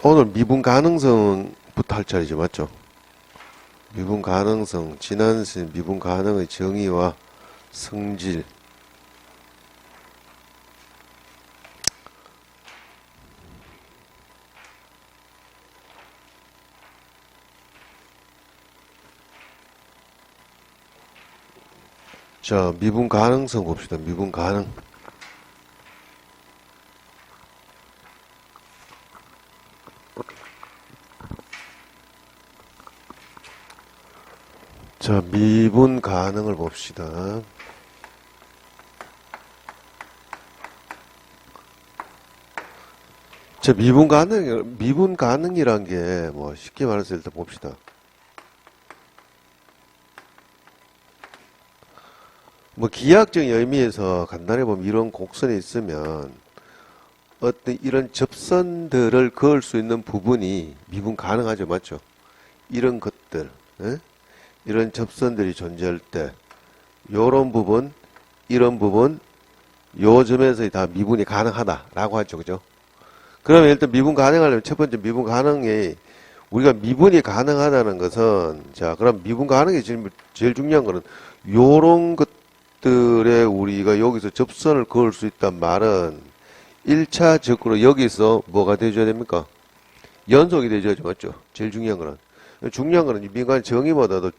오늘 미분 가능성부터 할 차례죠, 맞죠? 미분 가능성, 지난 시간 미분 가능의 정의와 성질. 자, 미분 가능성 봅시다. 미분 가능. 자, 미분 가능을 봅시다. 자, 미분 가능이란 게 뭐 쉽게 말해서 일단 봅시다. 뭐 기하학적인 의미에서 간단히 보면 이런 곡선이 있으면 어떤 이런 접선들을 그을 수 있는 부분이 미분 가능하죠, 맞죠? 이런 것들, 예? 이런 접선들이 존재할 때 요런 부분, 이런 부분, 요 점에서 다 미분이 가능하다라고 하죠, 그죠? 그러면 일단 미분 가능하려면 첫 번째 미분 가능이 우리가 미분이 가능하다는 것은 자, 그럼 미분 가능이 제일 중요한 거는 요런 것들에 우리가 여기서 접선을 그을 수 있단 말은 1차적으로 여기서 뭐가 돼줘야 됩니까? 연속이 돼줘야죠, 맞죠? 제일 중요한 거는. 중요한 거는 미분 정의보다도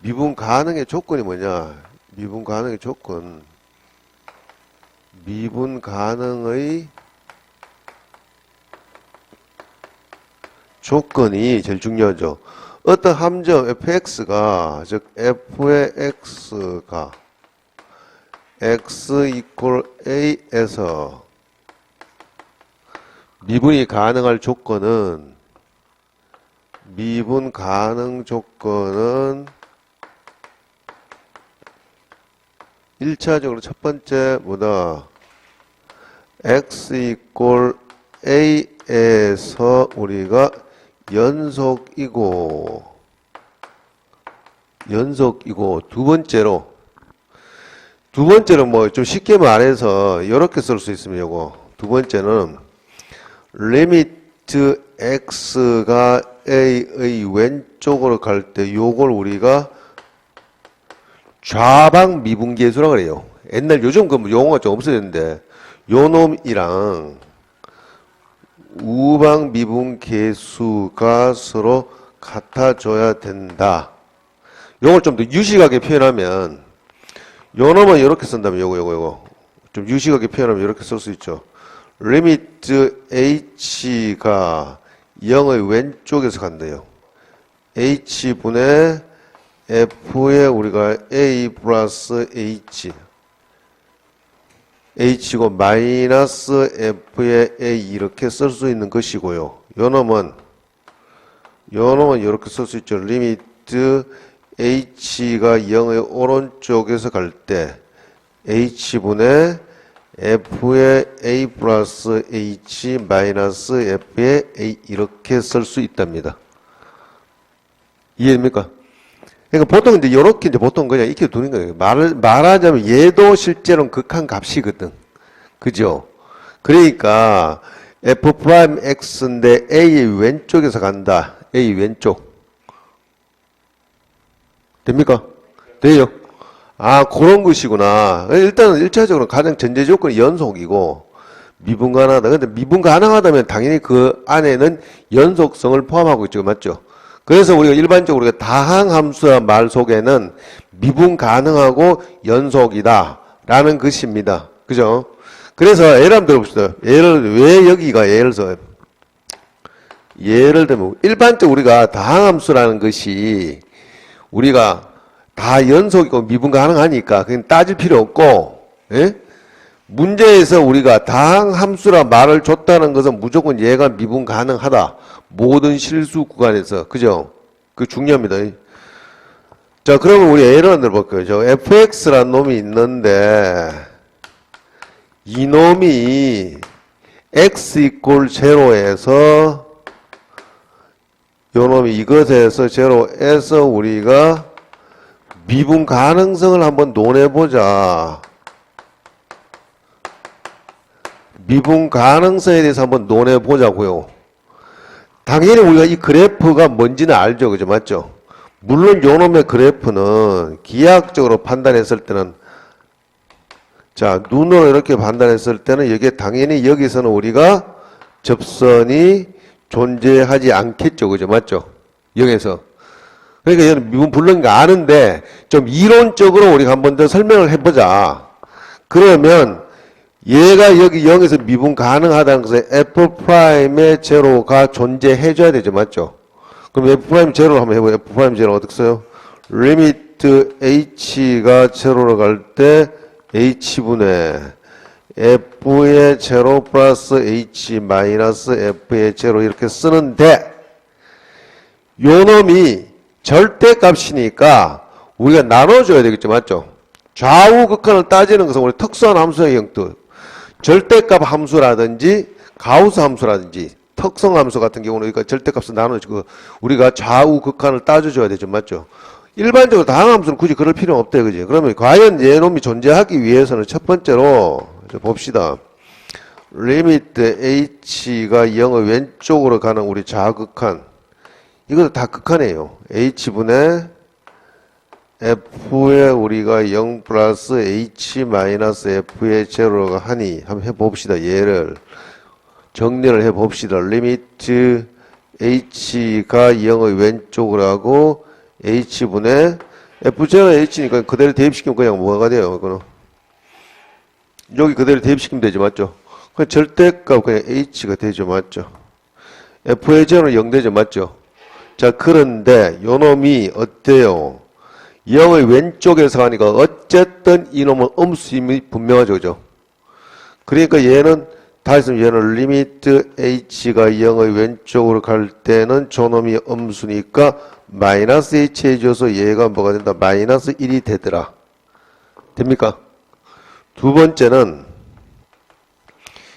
미분 가능의 조건이 뭐냐? 미분 가능의 조건. 미분 가능의 조건이 제일 중요하죠. 어떤 함정 fx가, 즉 f의 x가 x equal a에서 미분이 가능할 조건은 미분 가능 조건은 1차적으로 첫 번째 뭐다? x equal a에서 우리가 연속이고 두 번째로 뭐 좀 쉽게 말해서 이렇게 쓸 수 있으면 요거 두 번째는 리미트 x가 a의 왼쪽으로 갈 때 요걸 우리가 좌방 미분계수라고 그래요. 옛날 요즘 그 용어가 좀 없어졌는데 요 놈이랑 우방 미분계수가 서로 같아져야 된다. 요걸 좀 더 유식하게 표현하면 요 놈은 이렇게 쓴다면 요거 좀 유식하게 표현하면 이렇게 쓸 수 있죠. 리미트 h가 0의 왼쪽에서 간대요. h분의 f에 우리가 a 플러스 h고 마이너스 f의 a 이렇게 쓸 수 있는 것이고요. 요 놈은 이렇게 쓸 수 있죠. 리미트 h가 0의 오른쪽에서 갈 때 h분의 f의 a 플러스 h 마이너스 f의 a 이렇게 쓸 수 있답니다. 이해됩니까? 그러니까 보통 이제 요렇게 이제 보통 그냥 익혀 두는 거예요. 말하자면 얘도 실제로는 극한 값이거든. 그죠? 그러니까 f 프라임 x인데 a의 왼쪽에서 간다. a 왼쪽. 됩니까? 돼요? 아, 그런 것이구나. 일단은 1차적으로 가장 전제 조건이 연속이고 미분 가능하다. 근데 미분 가능하다면 당연히 그 안에는 연속성을 포함하고 있죠. 맞죠? 그래서 우리가 일반적으로 우리가 다항함수의 말 속에는 미분 가능하고 연속이다 라는 것입니다. 그죠? 그래서 예를 한번 들어봅시다. 왜 여기가 예를 들면 일반적으로 우리가 다항함수라는 것이 우리가 다 연속이고 미분 가능하니까 그냥 따질 필요 없고, 예? 문제에서 우리가 다항함수라 말을 줬다는 것은 무조건 얘가 미분 가능하다. 모든 실수 구간에서. 그죠? 그 중요합니다. 자, 그러면 우리 예를 한번 들어볼게요. 저 fx라는 놈이 있는데 이 놈이 x equal 0에서 요 놈이 이것에서 0에서 우리가 미분 가능성을 한번 논해보자. 미분 가능성에 대해서 한번 논해보자고요. 당연히 우리가 이 그래프가 뭔지는 알죠. 그죠? 맞죠? 물론 요놈의 그래프는 기하학적으로 판단했을 때는 자, 눈으로 이렇게 판단했을 때는 이게 당연히 여기서는 우리가 접선이 존재하지 않겠죠. 그죠? 맞죠? 여기서. 그러니까 얘는 미분 불능인 거 아는데 좀 이론적으로 우리가 한 번 더 설명을 해보자. 그러면 얘가 여기 0에서 미분 가능하다는 것은 F'의 제로가 존재해줘야 되죠. 맞죠? 그럼 F' 제로를 한번 해보요. F' 제로 어떻게 써요? 리미트 H가 제로로 갈 때 H분의 F의 제로 플러스 H 마이너스 F의 제로 이렇게 쓰는데 요 놈이 절대값이니까 우리가 나눠줘야 되겠죠. 맞죠? 좌우 극한을 따지는 것은 우리 특수한 함수의 형태 절대값 함수라든지 가우스 함수라든지 특성 함수 같은 경우는 우리가 절대값을 나눠주고 우리가 좌우 극한을 따져줘야 되죠. 맞죠? 일반적으로 다항 함수는 굳이 그럴 필요는 없대요. 그지? 그러면 과연 얘놈이 존재하기 위해서는 첫 번째로 봅시다. 리미트 h가 0의 왼쪽으로 가는 우리 좌극한 이것도 다 극한이에요. h분의 f에 우리가 0 플러스 h 마이너스 f의 제로가 하니 한번 해봅시다. 얘를 정리를 해봅시다. 리미트 h가 0의 왼쪽으로 하고 h분의 f0 h니까 그대로 대입시키면 그냥 뭐가 돼요? 이거는 여기 그대로 대입시키면 되죠. 맞죠? 그냥 절대값 그냥 h가 되죠. 맞죠? f의 제로는 0 되죠. 맞죠? 자, 그런데 요놈이 어때요? 0의 왼쪽에서 가니까 어쨌든 이놈은 음수임이 분명하죠. 그죠? 그러니까 얘는 다시 얘는 리미트 h가 0의 왼쪽으로 갈 때는 저놈이 음수니까 마이너스 h 해줘서 얘가 뭐가 된다? 마이너스 1이 되더라. 됩니까? 두 번째는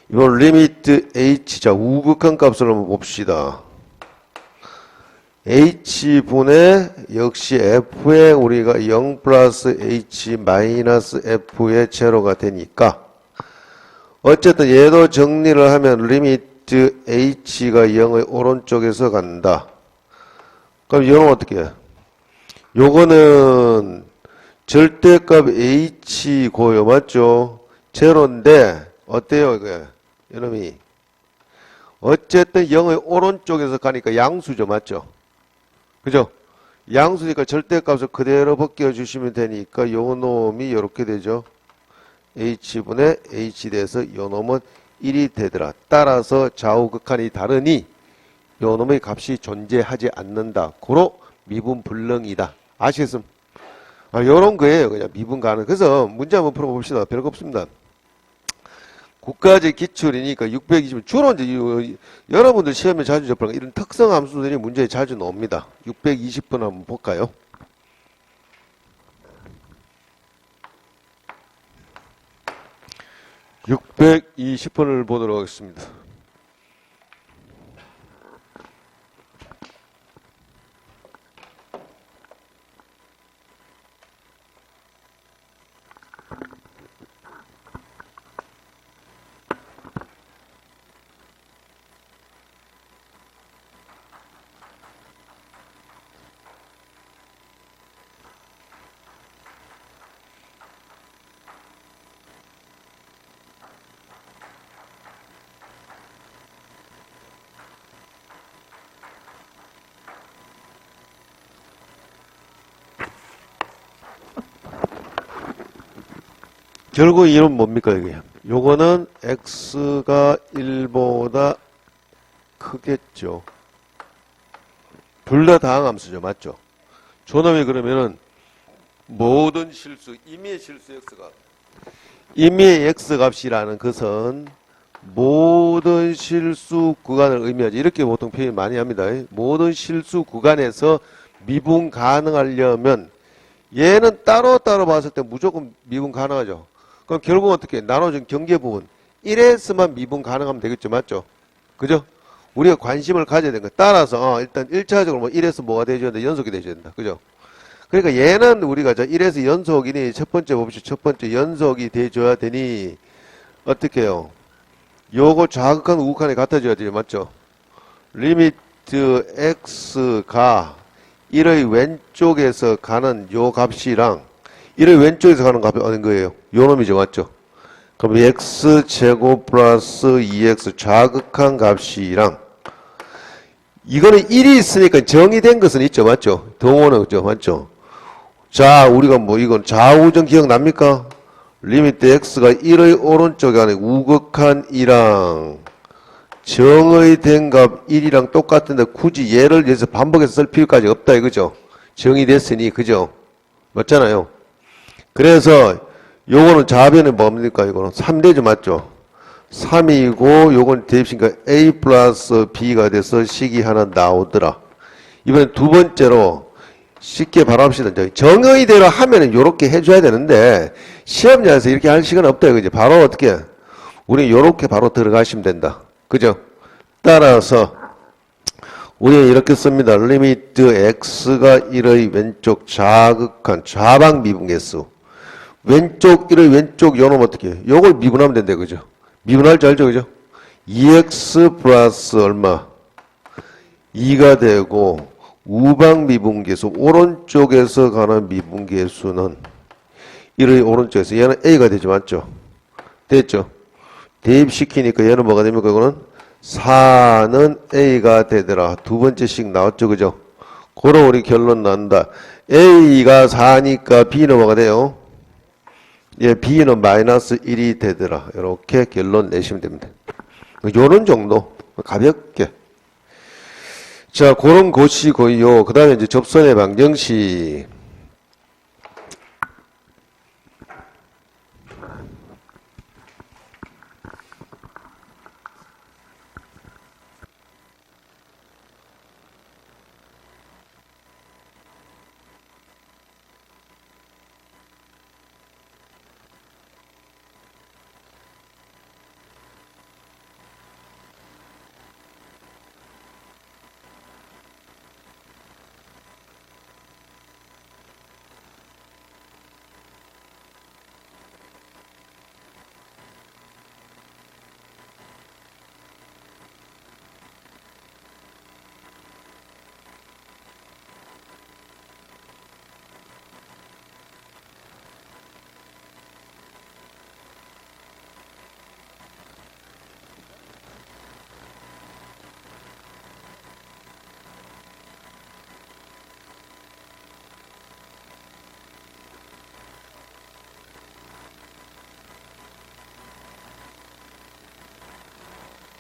이번 리미트 h 자 우극한 값을 한번 봅시다. h분의 역시 f에 우리가 0 플러스 h 마이너스 f의 제로가 되니까 어쨌든 얘도 정리를 하면 리미트 h가 0의 오른쪽에서 간다. 그럼 이거는 어떻게 해? 요거는 절대값 h고요. 맞죠? 제로인데 어때요 이게? 이놈이 어쨌든 0의 오른쪽에서 가니까 양수죠. 맞죠? 그죠? 양수니까 절대값을 그대로 벗겨주시면 되니까 요 놈이 이렇게 되죠. h분의 h 돼서 요 놈은 1이 되더라. 따라서 좌우극한이 다르니 요 놈의 값이 존재하지 않는다. 고로 미분불능이다. 아시겠습니까? 요런 거예요. 그냥 미분 가능. 그래서 문제 한번 풀어봅시다. 별거 없습니다. 국가적 기출이니까 620 주로 이제 여러분들 시험에 자주 접하는 이런 특성 함수들이 문제에 자주 나옵니다. 620번 한번 볼까요? (620번을) 보도록 하겠습니다. 결국 이름 뭡니까 이게? 요거는 x가 1보다 크겠죠. 둘 다 다항함수죠. 맞죠? 저놈이 그러면은 모든 실수, 임의의 실수 x가 임의의 x값이라는 것은 모든 실수 구간을 의미하지. 이렇게 보통 표현 많이 합니다. 모든 실수 구간에서 미분 가능하려면 얘는 따로따로 봤을 때 무조건 미분 가능하죠. 그럼 결국 어떻게 나눠준 경계 부분 1에서만 미분 가능하면 되겠죠. 맞죠? 그죠? 우리가 관심을 가져야 되는 거. 따라서 일단 1차적으로 뭐 1에서 뭐가 되줘야 된다? 연속이 되줘야 된다. 그죠? 그러니까 얘는 우리가 1에서 연속이니 첫 번째 봅시다. 첫 번째 연속이 돼줘야 되니 어떻게 해요? 요거 좌극한 우극한이 같아져야 돼요. 맞죠? 리미트 리미트 x가 1의 왼쪽에서 가는 요 값이랑 1의 왼쪽에서 가는 값이 어느 거예요? 요 놈이죠, 맞죠? 그럼 x제곱 플러스 2x 좌극한 값이랑 이거는 1이 있으니까 정의된 것은 있죠, 맞죠? 동호는 그죠, 맞죠? 자, 우리가 뭐 이건 좌우정 기억납니까? 리미트 x가 1의 오른쪽에 가는 우극한 2랑 정의된 값 1이랑 똑같은데 굳이 얘를 위해서 반복해서 쓸 필요까지 없다 이거죠. 정의됐으니 그죠. 맞잖아요. 그래서 요거는 좌변은 뭡니까? 이거는 3대죠. 맞죠. 3이고 요건 대입시니까 a 플러스 b가 돼서 식이 하나 나오더라. 이번엔 두 번째로 쉽게 바로 합시다. 정의대로 하면은 요렇게 해줘야 되는데 시험장에서 이렇게 할 시간 없다 이거지. 바로 어떻게 우리 요렇게 바로 들어가시면 된다. 그죠? 따라서 우리는 이렇게 씁니다. 리미트 x가 1의 왼쪽 좌극한 좌방 미분계수. 왼쪽 1의 왼쪽 요놈 어떻게 해요? 요걸 미분하면 된다. 그죠? 미분할 줄 알죠? 그죠? 2x 플러스 얼마? 2가 되고 우방 미분계수 오른쪽에서 가는 미분계수는 1의 오른쪽에서 얘는 a가 되죠. 맞죠? 됐죠? 대입시키니까 얘는 뭐가 됩니까? 이거는 4는 a가 되더라. 두 번째씩 나왔죠. 그죠? 그럼 우리 결론 난다. a가 4니까 b는 뭐가 돼요? 예, b는 마이너스 1이 되더라. 이렇게 결론 내시면 됩니다. 요런 정도. 가볍게. 자, 그런 것이고요. 그 다음에 이제 접선의 방정식.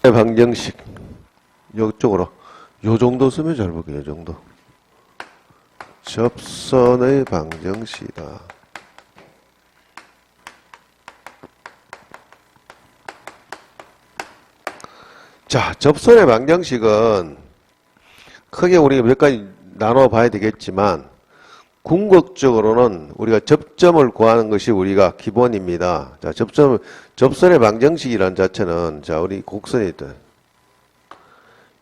방정식 이쪽으로 요 정도 쓰면 잘 볼게요. 요 정도 접선의 방정식이다. 자, 접선의 방정식은 크게 우리가 몇 가지 나눠 봐야 되겠지만 궁극적으로는 우리가 접점을 구하는 것이 우리가 기본입니다. 자, 접선의 방정식이란 자체는, 자, 우리 곡선이 있다.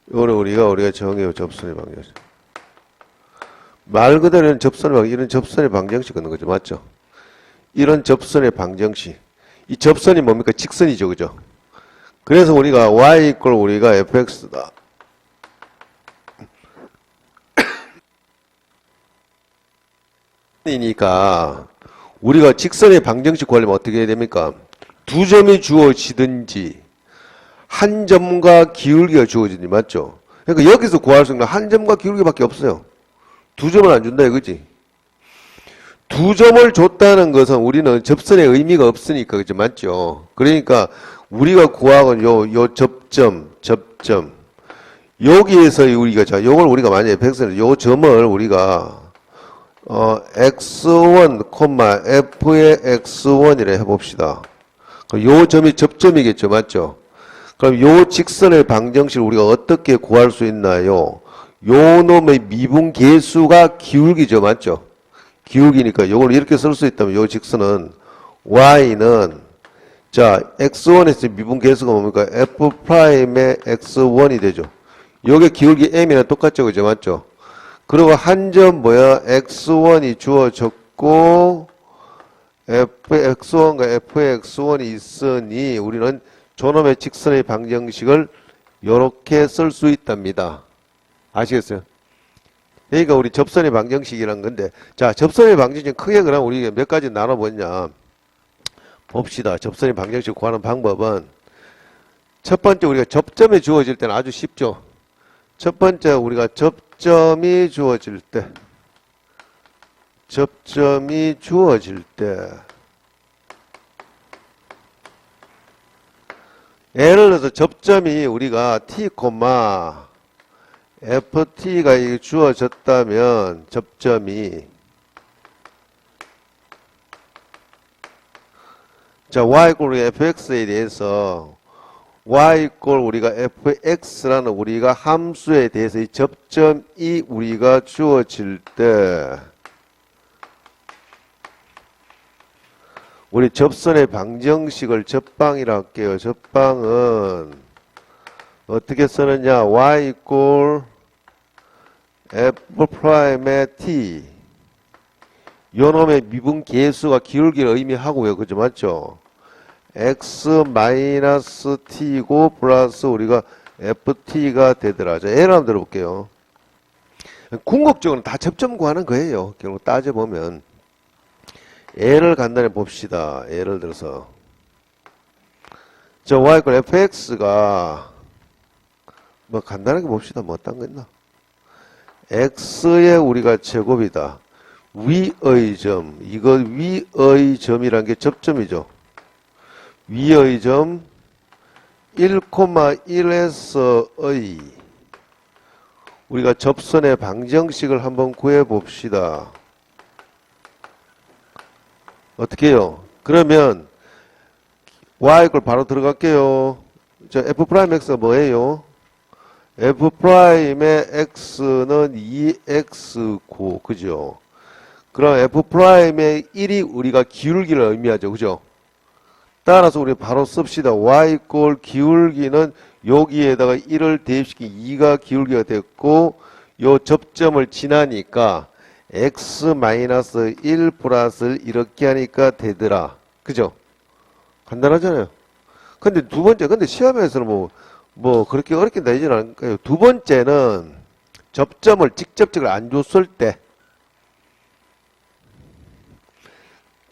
이거를 우리가 정해요. 접선의 방정식. 말 그대로 이런 접선의 방정식 걷는 거죠. 맞죠? 이런 접선의 방정식. 이 접선이 뭡니까? 직선이죠. 그죠? 그래서 우리가 y 우리가 fx다. 이니까 우리가 직선의 방정식 구하려면 어떻게 해야 됩니까? 두 점이 주어지든지 한 점과 기울기가 주어지든지 맞죠? 그러니까 여기서 구할 수 있는 한 점과 기울기밖에 없어요. 두 점을 안 준다 이거지. 두 점을 줬다는 것은 우리는 접선의 의미가 없으니까 그죠? 맞죠? 그러니까 우리가 구하건 요 접점 여기에서 우리가 자 요걸 우리가 만약에 백선을 요 점을 우리가 x1, f의 x1이라 해봅시다. 그럼 요 점이 접점이겠죠. 맞죠? 그럼 요 직선의 방정식을 우리가 어떻게 구할 수 있나요? 요 놈의 미분 계수가 기울기죠. 맞죠? 기울기니까 요걸 이렇게 쓸 수 있다면 요 직선은 y는 자 x1에서 미분 계수가 뭡니까? f'의 x1이 되죠. 요게 기울기 m이랑 똑같죠. 그죠? 맞죠? 그리고 한 점 뭐야? x1이 주어졌고 fx1과 fx1이 있으니 우리는 저놈의 직선의 방정식을 이렇게 쓸 수 있답니다. 아시겠어요? 그러니까 우리 접선의 방정식이란 건데, 자, 접선의 방정식 크게 그럼 우리 몇 가지 나눠보냐. 봅시다. 접선의 방정식 구하는 방법은 첫 번째 우리가 접점이 주어질 때는 아주 쉽죠. 첫 번째 우리가 접점이 주어질 때 예를 들어서 접점이 우리가 t, ft가 주어졌다면 접점이 자 y fx에 대해서 y 우리가 fx라는 우리가 함수에 대해서 이 접점이 우리가 주어질 때 우리 접선의 방정식을 접방이라 할게요. 접방은 어떻게 쓰느냐? y f'의 t 요 놈의 미분 계수가 기울기를 의미하고요. 그죠? 맞죠? x-t고 플러스 우리가 ft가 되더라. 자, 예를 한번 들어볼게요. 궁극적으로 다 접점 구하는 거예요. 결국 따져보면. 예를 간단히 봅시다. 예를 들어서. 저 y fx가 뭐 간단하게 봅시다. 뭐 어떤 거 있나? x의 우리가 제곱이다. 위의 점. 이거 위의 점이란 게 접점이죠. 위의 점 1,1에서의 우리가 접선의 방정식을 한번 구해 봅시다. 어떻게 해요? 그러면 y 바로 들어갈게요. 저 f'x가 뭐예요? f'의 x는 2x고 그죠? 그럼 f'의 1이 우리가 기울기를 의미하죠. 그죠? 따라서 우리 바로 씁시다. y 기울기는 여기에다가 1을 대입시킨 2가 기울기가 됐고 요 접점을 지나니까 x-1 플러스를 이렇게 하니까 되더라. 그죠? 간단하잖아요. 근데 두 번째, 근데 시험에서는 뭐 그렇게 어렵게 내지는 않을까요? 두 번째는 접점을 직접적으로 안 줬을 때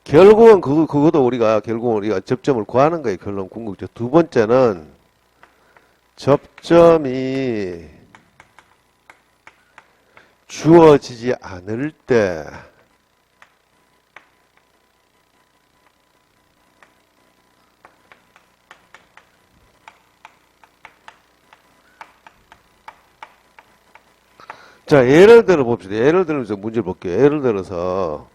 결국은 그것도 우리가 접점을 구하는 거예요. 결론 궁극적. 두 번째는 접점이 주어지지 않을 때 자, 예를 들어 봅시다. 예를 들어서 문제를 볼게요. 예를 들어서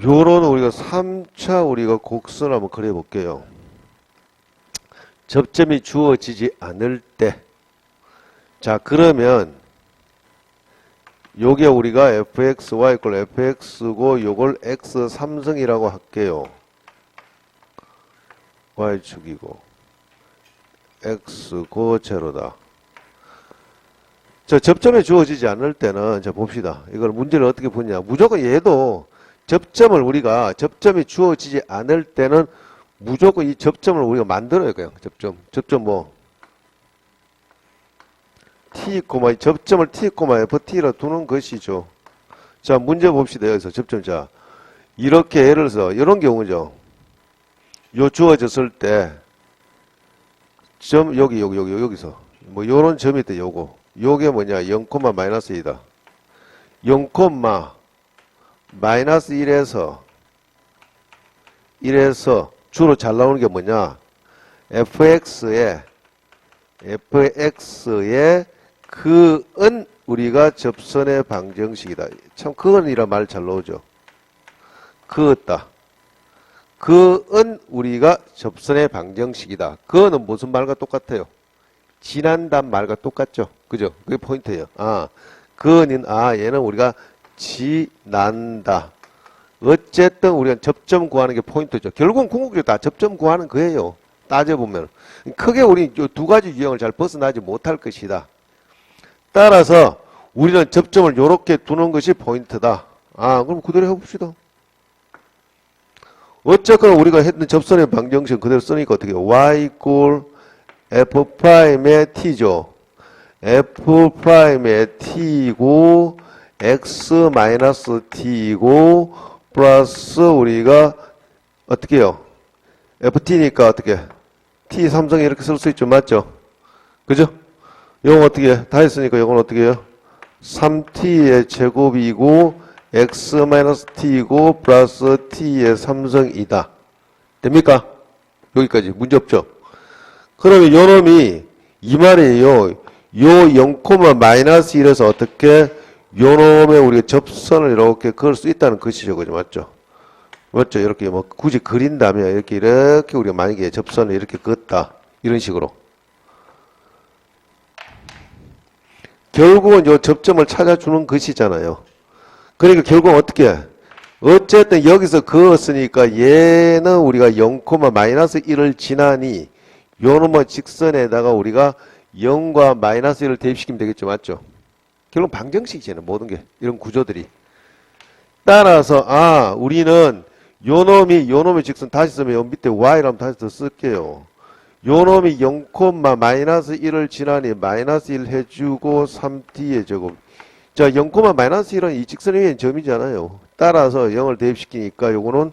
요런 우리가 3차 우리가 곡선을 한번 그려 볼게요. 접점이 주어지지 않을 때. 자, 그러면 요게 우리가 fx, y fx고 요걸 x 3승이라고 할게요. y축이고 x고 제로다. 자, 접점이 주어지지 않을 때는 자 봅시다. 이걸 문제를 어떻게 보냐. 무조건 얘도 접점이 주어지지 않을 때는 무조건 이 접점을 우리가 만들어야 돼요. 접점 뭐 t, 접점을 t, ft라 두는 것이죠. 자, 문제 봅시다. 여기서 접점. 자, 이렇게 예를 들어서 이런 경우죠. 요 주어졌을 때 점 여기서 뭐 요런 점이 있다. 요게 뭐냐? 0, -2다. 0, 마이너스 1에서 주로 잘 나오는 게 뭐냐? fx의 그은 우리가 접선의 방정식이다. 참 그은이란 말 잘 나오죠. 그었다. 그은 우리가 접선의 방정식이다. 그는 무슨 말과 똑같아요? 지난단 말과 똑같죠. 그죠? 그게 포인트예요. 그는 얘는 우리가 지난다. 어쨌든 우리가 접점 구하는 게 포인트죠. 결국은 궁극적으로 다 접점 구하는 거예요. 따져보면. 크게 우리 두 가지 유형을 잘 벗어나지 못할 것이다. 따라서 우리는 접점을 이렇게 두는 것이 포인트다. 그럼 그대로 해봅시다. 어쨌거나 우리가 했던 접선의 방정식 그대로 쓰니까 어떻게 해요? y equal f'의 t죠. f'의 t이고 x 마이너스 t이고 플러스 우리가 어떻게 해요? ft니까 어떻게 t 삼성에 이렇게 쓸 수 있죠. 맞죠? 그죠? 요거 어떻게 해? 다 했으니까 요건 어떻게 해요? 3t의 제곱이고 x 마이너스 t이고 플러스 t의 삼성이다. 됩니까? 여기까지 문제 없죠? 그러면 요 놈이 이 말이에요. 요 0, 마이너스 1에서 어떻게 요 놈의 우리가 접선을 이렇게 그을 수 있다는 것이죠. 그죠? 맞죠? 맞죠? 이렇게 뭐 굳이 그린다면 이렇게 우리가 만약에 접선을 이렇게 그었다. 이런 식으로. 결국은 요 접점을 찾아주는 것이잖아요. 그러니까 결국은 어떻게 해? 어쨌든 여기서 그었으니까 얘는 우리가 0, 마이너스 1을 지나니 요놈의 직선에다가 우리가 0과 마이너스 1을 대입시키면 되겠죠. 맞죠? 결국 방정식이잖아요. 모든 게. 이런 구조들이. 따라서 우리는 요놈의 직선 다시 쓰면 요 밑에 y라면 다시 더 쓸게요. 요놈이 0, 마이너스 1을 지나니 마이너스 1 해주고 3t의 제곱. 자, 0, 마이너스 1은 이 직선 위에 점이잖아요. 따라서 0을 대입시키니까 요거는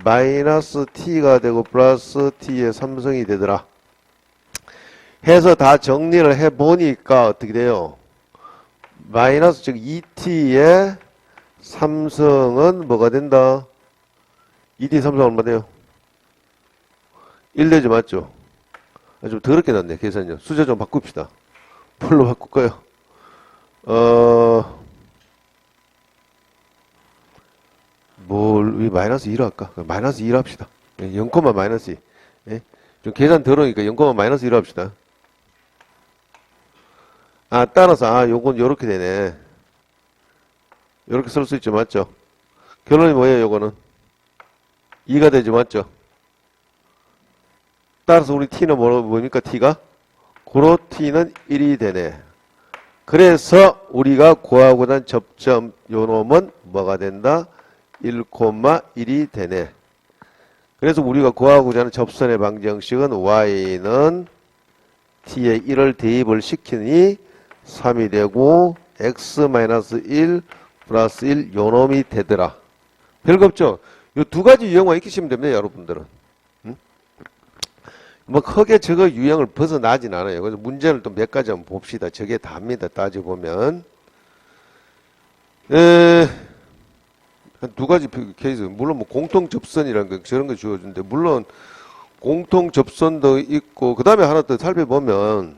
마이너스 t가 되고 플러스 t의 삼성이 되더라. 해서 다 정리를 해보니까 어떻게 돼요? 마이너스 즉 2t의 삼성은 뭐가 된다? 2t 삼성 얼마 돼요? 1 되죠. 맞죠? 좀 더럽게 났네. 계산요. 숫자 좀 바꿉시다. 뭘로 바꿀까요? 왜 마이너스 2로 할까? 마이너스 2로 합시다. 0, 마이너스 2. 예? 좀 계산 더러우니까 0, 마이너스 2로 합시다. 따라서, 요건 요렇게 되네. 요렇게 쓸 수 있죠. 맞죠? 결론이 뭐예요, 요거는? 2가 되죠. 맞죠? 따라서 우리 t는 뭡니까? t가? 고로 t는 1이 되네. 그래서 우리가 구하고자 한 접점 요 놈은 뭐가 된다? 1,1이 되네. 그래서 우리가 구하고자 하는 접선의 방정식은 y는 t에 1을 대입을 시키니 3이 되고 x-1 플러스 1 요 놈이 되더라. 별거 없죠? 요 두 가지 유형만 익히시면 됩니다. 여러분들은. 뭐 크게 저거 유형을 벗어나진 않아요. 그래서 문제를 또 몇 가지 한번 봅시다. 저게 답니다. 따져보면 한 두 가지 케이스. 물론 뭐 공통 접선이라는 거 저런 거 주어준데 물론 공통 접선도 있고 그 다음에 하나 더 살펴보면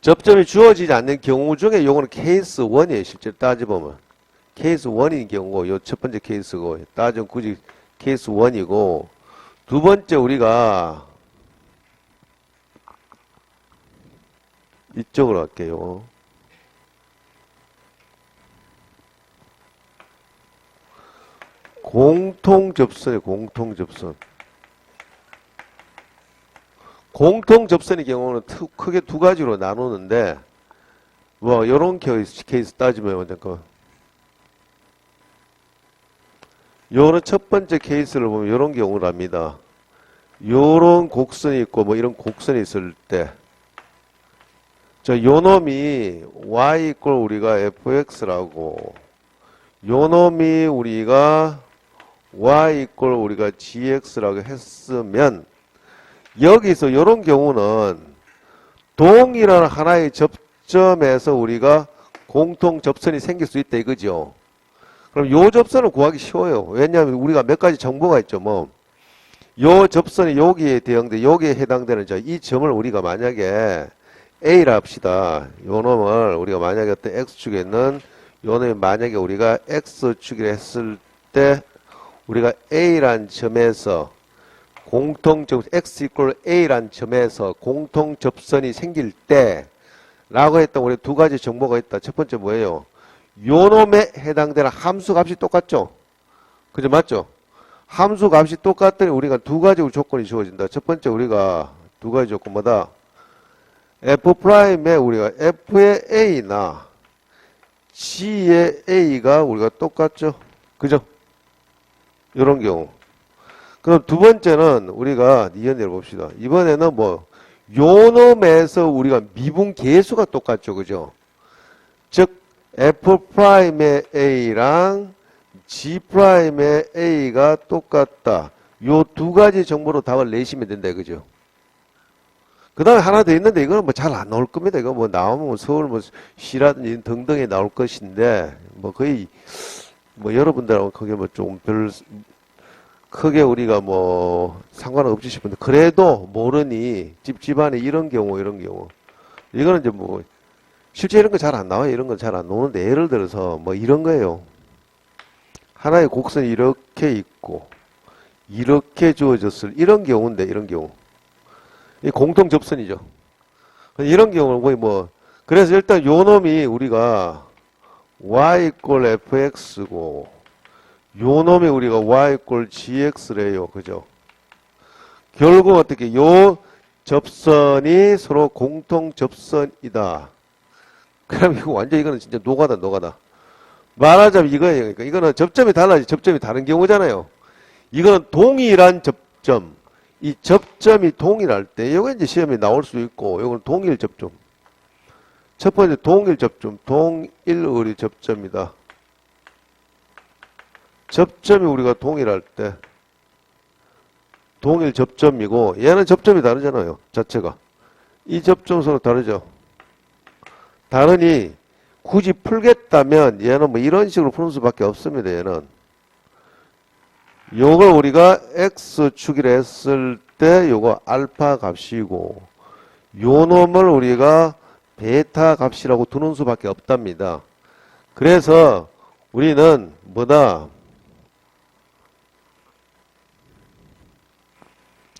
접점이 주어지지 않는 경우 중에 요거는 케이스 1이에요. 실제로 따져보면 케이스 1인 경우고 요 첫 번째 케이스고 따지면 굳이 케이스 1이고 두 번째 우리가 이쪽으로 할게요. 공통접선이에요. 공통접선. 공통접선의 경우는 크게 두 가지로 나누는데 뭐 요런 케이스 따지면 어떨까? 요런 첫 번째 케이스를 보면 요런 경우랍니다. 요런 곡선이 있고 뭐 이런 곡선이 있을 때 자, 요 놈이 y 이꼴 우리가 fx라고 요 놈이 우리가 y 이꼴 우리가 gx라고 했으면 여기서 요런 경우는 동일한 하나의 접점에서 우리가 공통 접선이 생길 수 있다 이거죠. 그럼 요 접선을 구하기 쉬워요. 왜냐하면 우리가 몇 가지 정보가 있죠. 뭐 요 접선이 여기에 대응돼 여기에 해당되는 이 점을 우리가 만약에 A라 합시다. 요 놈을 우리가 만약에 어떤 X축에 있는 요 놈이 만약에 우리가 X축이라 했을 때 우리가 A란 점에서 공통점 X 이꼴 A란 점에서 공통접선이 생길 때 라고 했던 우리 두 가지 정보가 있다. 첫 번째 뭐예요? 요 놈에 해당되는 함수 값이 똑같죠? 그죠? 맞죠? 함수 값이 똑같더니 우리가 두 가지 조건이 주어진다. 첫 번째 우리가 두 가지 조건 뭐다? F'의 우리가 F의 A나 G의 A가 우리가 똑같죠? 그죠? 이런 경우. 그럼 두 번째는 우리가 이연대를 봅시다. 이번에는 뭐 요놈에서 우리가 미분 계수가 똑같죠, 그죠? 즉 F'의 A랑 G'의 A가 똑같다. 요 두 가지 정보로 답을 내시면 된다, 그죠? 그 다음에 하나 더 있는데, 이거는 뭐 잘 안 나올 겁니다. 이거 뭐 나오면 뭐 서울 뭐 시라든지 등등에 나올 것인데, 뭐 거의, 뭐 여러분들하고 크게 뭐 좀 크게 우리가 뭐 상관없지 싶은데, 그래도 모르니, 집안에 이런 경우. 이거는 이제 뭐, 실제 이런 거 잘 안 나와요. 이런 건 잘 안 나오는데, 예를 들어서 뭐 이런 거예요. 하나의 곡선이 이렇게 있고, 이렇게 주어졌을 이런 경우인데, 이런 경우. 이 공통 접선이죠. 이런 경우는 거의 뭐, 그래서 일단 요 놈이 우리가 y 꼴 fx고, 요 놈이 우리가 y 꼴 gx래요. 그죠? 결국 어떻게, 요 접선이 서로 공통 접선이다. 그럼 이거 완전 이거는 진짜 노가다. 말하자면 이거예요. 그러니까 이거는 접점이 달라지, 접점이 다른 경우잖아요. 이거는 동일한 접점. 이 접점이 동일할 때, 이거 이제 시험에 나올 수 있고, 이거는 동일 접점. 첫 번째 동일 접점, 동일의 접점이다. 접점이 우리가 동일할 때, 동일 접점이고, 얘는 접점이 다르잖아요, 자체가. 이 접점 서로 다르죠. 다르니, 굳이 풀겠다면, 얘는 뭐 이런 식으로 푸는 수밖에 없습니다, 얘는. 요걸 우리가 x축이라 했을 때 요거 알파 값이고 요 놈을 우리가 베타 값이라고 두는 수밖에 없답니다. 그래서 우리는 뭐다?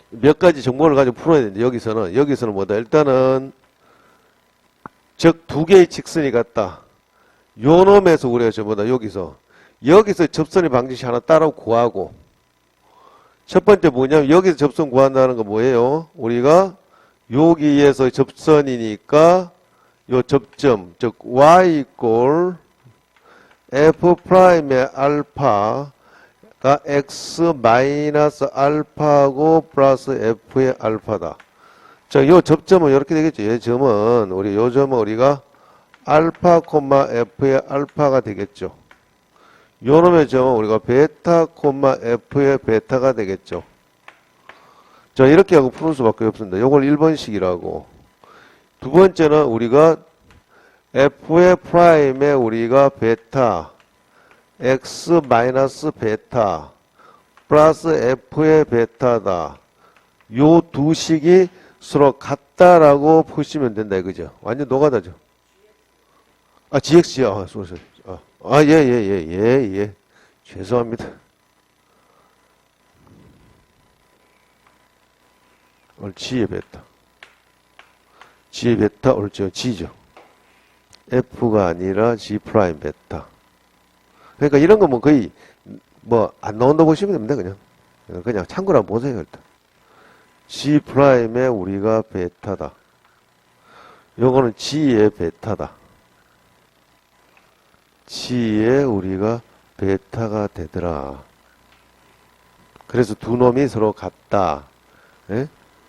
몇 가지 정보를 가지고 풀어야 되는데 여기서는 뭐다? 일단은 즉 두 개의 직선이 같다. 요 놈에서 우리가 뭐다? 여기서 접선의 방정식 하나 따로 구하고 첫 번째 뭐냐면 여기서 접선 구한다는 거 뭐예요? 우리가 여기에서 접선이니까 요 접점 즉 y 꼴 f'의 알파가 x 마이너스 알파고 플러스 f의 알파다. 자, 요 접점은 이렇게 되겠죠. 이 점은 요 점은 우리가 알파 콤마 f의 알파가 되겠죠. 요놈의 점은 우리가 베타 콤마 f의 베타가 되겠죠. 자, 이렇게 하고 푸는 수밖에 없습니다. 요걸 1번식이라고. 두 번째는 우리가 f의 프라임에 우리가 베타 x 마이너스 베타 플러스 f의 베타다. 요 두 식이 서로 같다라고 푸시면 된다 이거죠. 완전 노가다죠. 아, gx요. 예. 죄송합니다. G의 베타. G의 베타 옳죠. G죠. F가 아니라 G 프라임 베타. 그러니까 이런 거 뭐 거의 뭐 안 나온다 보시면 됩니다. 그냥 참고로 한번 보세요. 일단. G 프라임에 우리가 베타다. 요거는 G의 베타다. G에 우리가 베타가 되더라. 그래서 두 놈이 서로 같다. 예?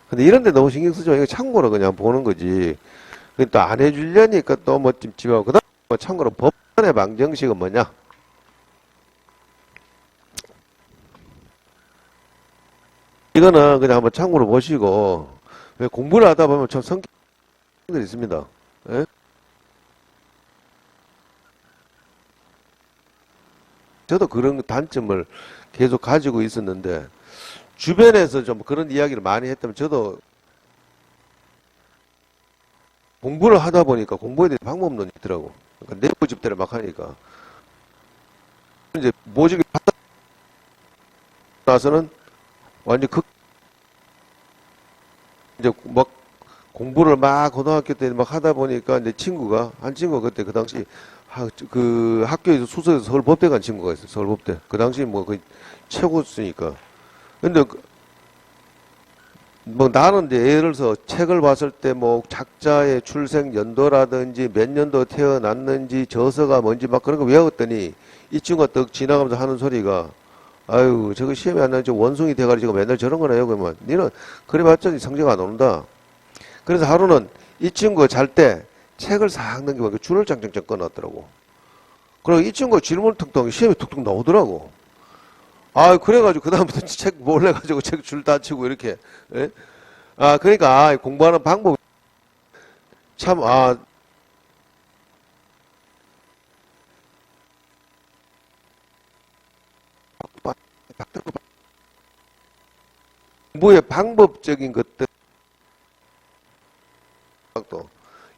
근데 이런데 너무 신경 쓰죠. 이거 참고로 그냥 보는 거지. 또 안 해주려니까 또 뭐 찝찝하고. 그 다음 뭐 참고로 법원의 방정식은 뭐냐? 이거는 그냥 한번 참고로 보시고, 공부를 하다 보면 참 성격들이 있습니다. 예? 저도 그런 단점을 계속 가지고 있었는데 주변에서 좀 그런 이야기를 많이 했다면 저도 공부를 하다 보니까 공부에 대해 방법론이 있더라고. 그러니까 내부 집대를 막 하니까 이제 모집이 받다 나서는 완전 이제 막 공부를 막 고등학교 때 막 하다 보니까 이제 한 친구가 그때 그 당시 그 학교에서 수석에서 서울법대 간 친구가 있어요. 서울법대. 그 당시 뭐 거의 최고였으니까. 근데 뭐 나는 이제 예를 들어서 책을 봤을 때 뭐 작자의 출생 연도라든지 몇 년도 태어났는지 저서가 뭔지 막 그런 거 외웠더니 이 친구가 떡 지나가면서 하는 소리가 아유, 저거 시험에 안 나면 저 원숭이 대가리 저거 맨날 저런 거네요. 그러면 니는 그래봤자 성적 안 오른다. 그래서 하루는 이 친구가 잘 때 책을 싹 넘기고 줄을 짱짱짱 꺼놨더라고. 그리고 이 친구가 질문을 툭툭 시험에 툭툭 나오더라고. 아, 그래가지고 그다음부터 책 몰래가지고 책 줄 다치고 이렇게. 예? 아, 그러니까 공부하는 방법 참 공부의 방법적인 것들 또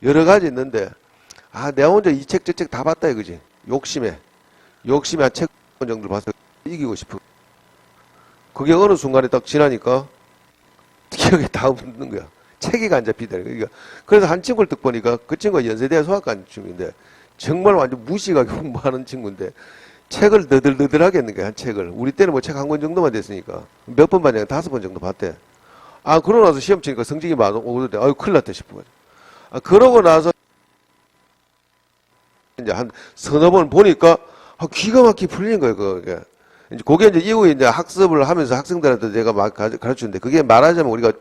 여러 가지 있는데 내가 혼자 이 책 저 책 다 봤다 이거지. 욕심에 한 책 정도 봐서 이기고 싶어. 그게 어느 순간에 딱 지나니까 기억에 다 없는 거야. 체계가 안 잡히더라. 그러니까 그래서 한 친구를 딱 보니까 그 친구가 연세대 수학관 친구인데 정말 완전 무식하게 공부하는 친구인데 책을 너들너들하게 했는 거야. 한 책을. 우리 때는 뭐 책 한 권 정도만 됐으니까 몇 번 봤냐? 5번 정도 봤대. 그러고 나서 시험 치니까 성적이 막 오는데 아유 큰일 났다 싶은 거지. 그러고 나서 이제 한 서너 번 보니까 기가 막히게 풀린 거예요. 그게. 그게 이제 이후에 이제 학습을 하면서 학생들한테 제가 막 가르치는데 그게 말하자면 우리가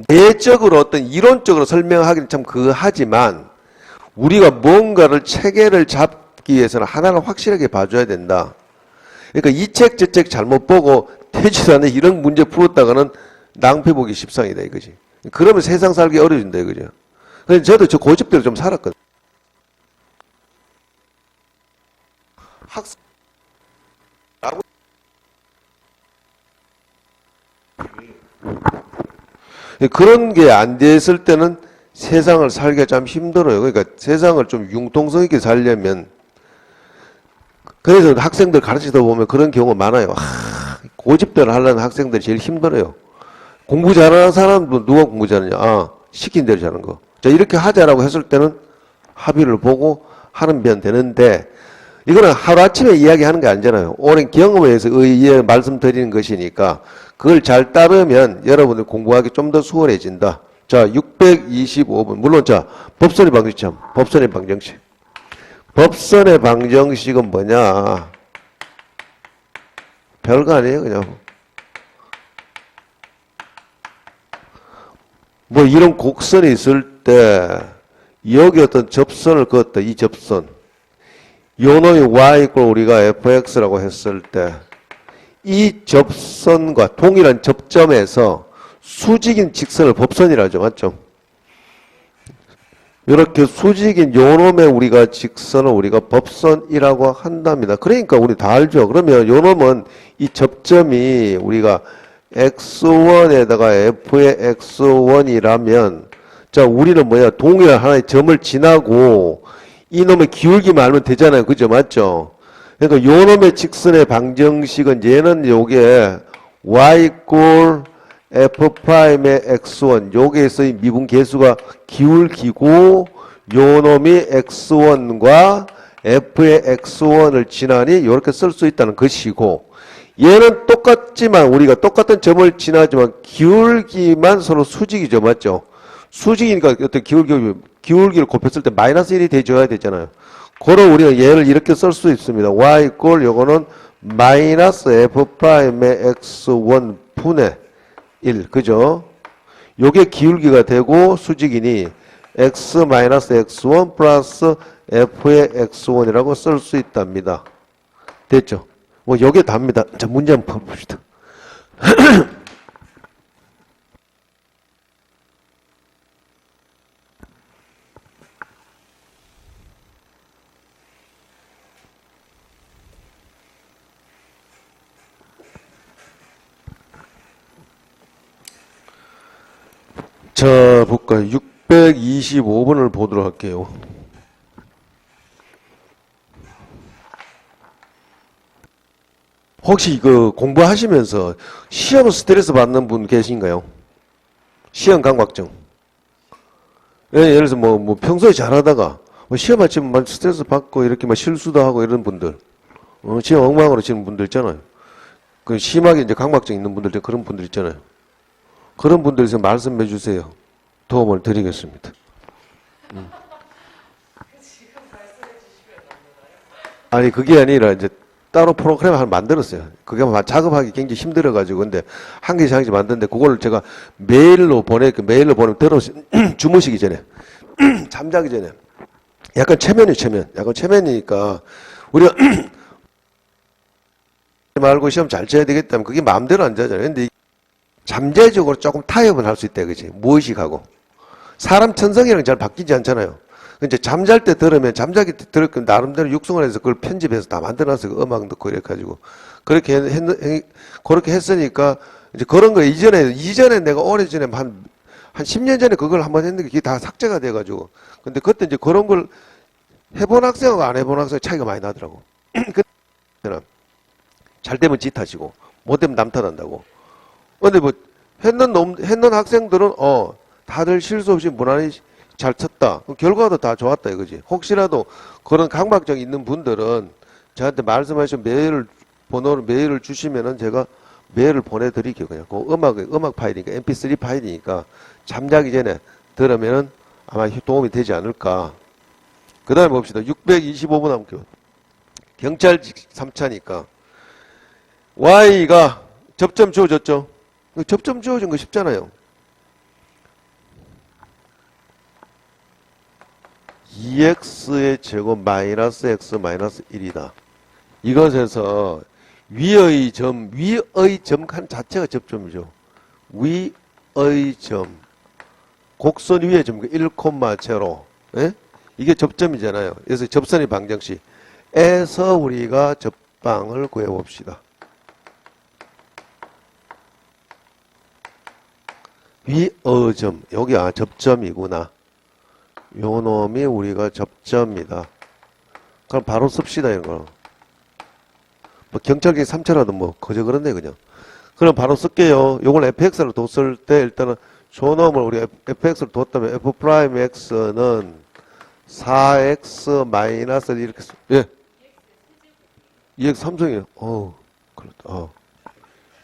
내적으로 어떤 이론적으로 설명하기는 참 하지만 우리가 뭔가를 체계를 잡기 위해서는 하나를 확실하게 봐줘야 된다. 그러니까 이 책 저 책 잘못 보고 되지도 않는 이런 문제 풀었다가는 낭패 보기 십상이다 이거지. 그러면 세상 살기 어려진다 이거죠. 그래서 저도 저 고집대로 좀 살았거든요. 학습 그런 게 안 됐을 때는 세상을 살기가 참 힘들어요. 그러니까 세상을 좀 융통성 있게 살려면 그래서 학생들 가르치다 보면 그런 경우가 많아요. 고집대로 하려는 학생들이 제일 힘들어요. 공부 잘하는 사람은 누가 공부 잘하냐? 시킨 대로 잘하는 거. 자, 이렇게 하자라고 했을 때는 합의를 보고 하는 면 되는데 이거는 하루아침에 이야기하는 게 아니잖아요. 오랜 경험에 의해서 말씀드리는 것이니까 그걸 잘 따르면 여러분들 공부하기 좀 더 수월해진다. 자, 625번. 물론 법선의 방정식. 법선의 방정식. 법선의 방정식은 뭐냐? 별거 아니에요, 그냥. 뭐 이런 곡선이 있을 때 여기 어떤 접선을 그었다. 이 접선. 요 놈이 y 이꼴 우리가 fx라고 했을 때 이 접선과 동일한 접점에서 수직인 직선을 법선이라 하죠. 맞죠? 이렇게 수직인 요 놈의 우리가 직선을 우리가 법선이라고 한답니다. 그러니까 우리 다 알죠. 그러면 요 놈은 이 접점이 우리가 x1에다가 f의 x1이라면 자, 우리는 뭐야? 동일한 하나의 점을 지나고 이놈의 기울기만 알면 되잖아요. 그죠? 맞죠? 그러니까 요놈의 직선의 방정식은 얘는 요게 y 꼴 f'의 x1 요게에서의 미분 계수가 기울기고 요놈이 x1과 f의 x1을 지나니 요렇게 쓸 수 있다는 것이고 얘는 똑같지만 우리가 똑같은 점을 지나지만 기울기만 서로 수직이죠. 맞죠? 수직이니까 어떤 기울기를 곱했을 때 마이너스 1이 돼줘야 되잖아요. 그럼 우리가 얘를 이렇게 쓸 수 있습니다. y 꼴 요거는 마이너스 f'의 x1 분의 1. 그죠? 요게 기울기가 되고 수직이니 x 마이너스 x1 플러스 f의 x1이라고 쓸 수 있답니다. 됐죠? 뭐 요게 답니다. 자, 문제 한번 풀어봅시다. 자, 볼까요? 625번을 보도록 할게요. 혹시 이거 공부하시면서 시험 스트레스 받는 분 계신가요? 시험 강박증. 예를 들어서 뭐 평소에 잘하다가 시험 아침에 막 스트레스 받고 이렇게 막 실수도 하고 이런 분들, 시험 엉망으로 치는 분들 있잖아요. 그 심하게 이제 강박증 있는 분들, 그런 분들 있잖아요. 그런 분들에서 말씀해 주세요. 도움을 드리겠습니다. 아니, 그게 아니라 이제 따로 프로그램 하나 만들었어요. 그게 작업하기 굉장히 힘들어가지고, 근데 한 개씩 한 개씩 만드는데, 그걸 제가 메일로 보내면 주무시기 전에, 잠자기 전에, 약간 체면이에요. 약간 체면이니까, 우리가 말고 시험 잘 쳐야 되겠다면 그게 마음대로 안 되잖아요. 근데 잠재적으로 조금 타협은 할 수 있다, 그치? 무의식하고. 사람 천성이랑 잘 바뀌지 않잖아요. 이제 잠잘 때 들으면 잠자기 때 들을 건 나름대로 육성을 해서 그걸 편집해서 다 만들어놨어요. 그 음악 넣고 이렇게 가지고. 그렇게 했으니까 이제 그런 거 이전에 내가 오래전에 한 10년 전에 그걸 한번 했는데 그게 다 삭제가 돼가지고. 근데 그때 이제 그런 걸 해본 학생하고 안 해본 학생 차이가 많이 나더라고. 그때는 잘 되면 지 탓이고 못 되면 남 탓한다고. 근데 뭐 했는 학생들은 다들 실수 없이 무난히 잘 쳤다. 결과도 다 좋았다 이거지. 혹시라도 그런 강박증 있는 분들은 저한테 말씀하신 메일을 주시면은 제가 메일을 보내드릴게요. 그냥 그 음악 파일이니까 MP3 파일이니까 잠자기 전에 들으면은 아마 도움이 되지 않을까. 그 다음에 봅시다. 625분 남겨. 경찰 3차니까 Y가 접점 주어졌죠. 접점 주어진 거 쉽잖아요. 2x의 제곱 마이너스 x 마이너스 1이다. 이것에서 위의 점 칸 자체가 접점이죠. 위의 점, 곡선 위의 점 1,0. 예? 이게 접점이잖아요. 그래서 접선의 방정식 에서 우리가 접방을 구해봅시다. 위의 점, 여기 접점이구나. 요 놈이 우리가 접점이다. 그럼 바로 씁시다, 이런 거. 뭐 경찰기 3차라도 뭐, 그저 그런데, 그냥. 그럼 바로 쓸게요. 요걸 fx로 뒀을 때, 일단은, 저 놈을 우리가 fx로 뒀다면, f'x는 4x 마이너스 이렇게, 예. 2x 삼성이에요. 그렇다.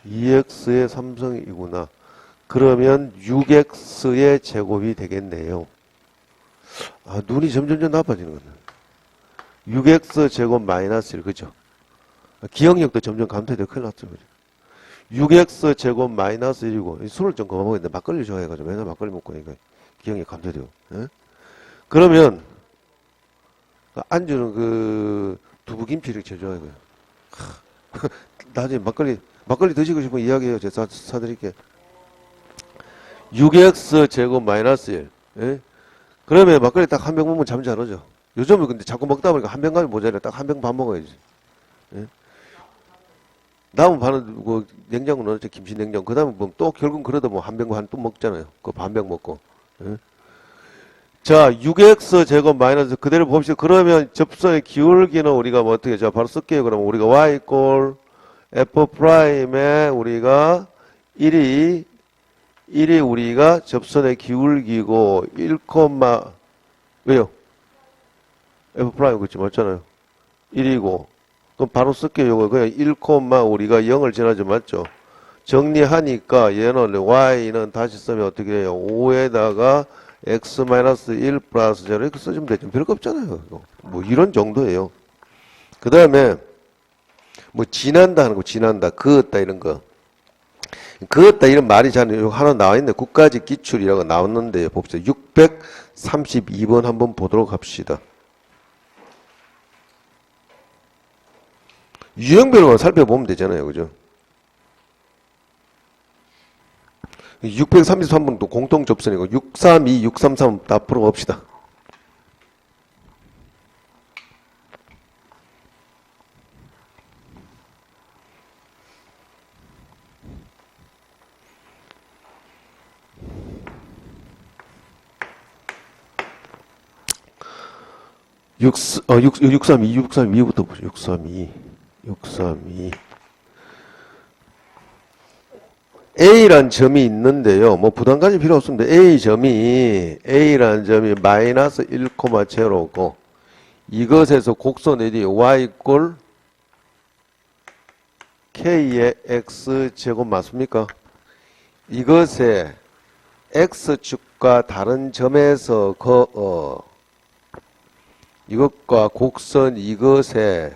2x의 삼성이구나. 그러면 6x의 제곱이 되겠네요. 눈이 점점 나빠지는 거네. 6x 제곱 마이너스 1, 그죠? 기억력도 점점 감퇴되고 큰일 났죠, 그죠? 6x 제곱 마이너스 1이고, 술을 좀 그만 먹었는데 막걸리 좋아해가지고 맨날 막걸리 먹고 하니까 기억력 감퇴되고, 예? 그러면, 안주는 두부김치를 제일 좋아해요. 나중에 막걸리 드시고 싶으면 이야기해요. 제가 사드릴게요. 6x 제곱 마이너스 1, 예? 그러면 막걸리 딱 한 병 먹으면 잠 잘 오죠. 요즘은 근데 자꾸 먹다 보니까 한 병 가면 모자라. 딱 한 병 반 먹어야지. 예? 남은 반은 냉장고 넣었죠. 김치 냉장고. 그 다음에 뭐 또 결국 그러다 뭐 한 병 반 또 먹잖아요. 그 반 병 먹고. 예? 자, 6x 제곱 마이너스 그대로 봅시다. 그러면 접선의 기울기는 우리가 뭐 어떻게, 자, 바로 쓸게요. 그러면 우리가 y 꼴 f 프라임에 우리가 1이 우리가 접선의 기울기고 1, 왜요? f 프라임 그치 맞잖아요. 1이고 그럼 바로 쓸게요. 요거 그냥 1, 우리가 0을 지나죠 맞죠? 정리하니까 얘는 y는 다시 쓰면 어떻게 해요? 5에다가 x-1 플러스 0 이렇게 써주면 되죠. 별거 없잖아요. 뭐 이런 정도예요. 그 다음에 뭐 지난다 하는 거 지난다 그었다 이런 거 그었다 이런 말이 잘 하나 나와 있네. 국가직 기출이라고 나왔는데 봅시다. 632번 한번 보도록 합시다. 유형별로만 살펴보면 되잖아요. 그죠? 633번도 공통 접선이고 632, 633 다 풀어봅시다. 육 632부터 보죠. 632. A란 점이 있는데요. 뭐 부담 가질 필요 없습니다. A란 점이 마이너스 1,0고 이것에서 곡선 어디 y 꼴 k의 x제곱 맞습니까? 이것에 x축과 다른 점에서 이것과 곡선 이것에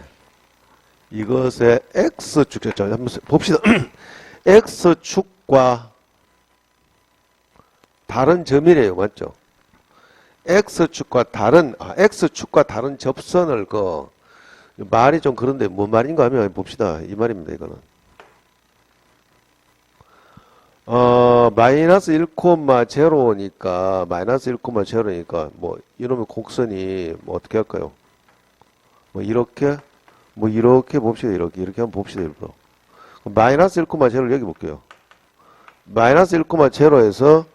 이것의 x축, 자, 한번 봅시다. x축과 다른 점이래요. 맞죠? x축과 다른 접선을 말이 좀 그런데 뭔 말인가 하면 봅시다. 이 말입니다. 이거는. 마이너스 1,0니까, 마이너스 1,0니까, 뭐, 이놈의 곡선이, 뭐, 어떻게 할까요? 뭐, 이렇게 봅시다. 이렇게 한번 봅시다. 일부러. 마이너스 1,0를 여기 볼게요. 마이너스 1,0에서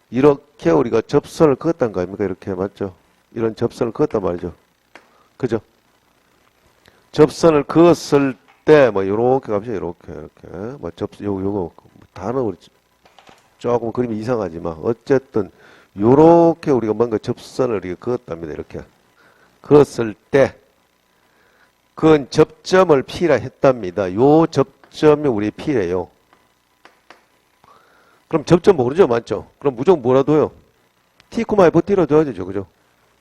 이렇게 우리가 접선을 그었단 거 아닙니까? 이렇게, 맞죠? 이런 접선을 그었단 말이죠. 그죠? 접선을 그었을 때, 뭐, 요렇게 갑시다. 이렇게. 뭐, 요거, 단어, 우리, 조금 그림이 이상하지만, 어쨌든, 요렇게 우리가 뭔가 접선을 이렇게 그었답니다. 이렇게. 그었을 때, 그건 접점을 P라 했답니다. 요 접점이 우리 P래요. 그럼 접점 모르죠? 맞죠? 그럼 무조건 뭐라도요? T, F, T로 둬야 되죠. 그죠?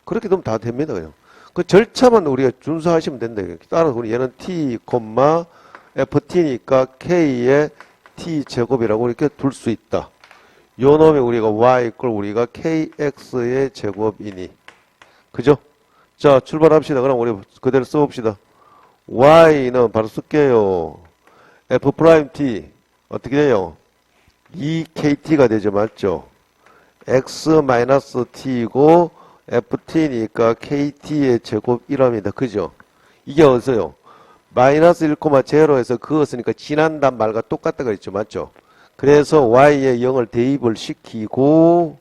그렇게 되면 다 됩니다. 그냥. 그 절차만 우리가 준수하시면 된다. 따라서 우리 얘는 T, FT니까 K의 T 제곱이라고 이렇게 둘 수 있다. 요 놈이 우리가 Y 걸 우리가 KX의 제곱이니. 그죠? 자, 출발합시다. 그럼 우리 그대로 써봅시다. Y는 바로 쓸게요. F'T. 어떻게 돼요? 2KT가 되죠. 맞죠? X-T고 FT니까 KT의 제곱이랍니다. 그죠? 이게 어디서요? 마이너스 1,0에서 그었으니까 지난단 말과 똑같다 그랬죠. 맞죠? 그래서 Y에 0을 대입을 시키고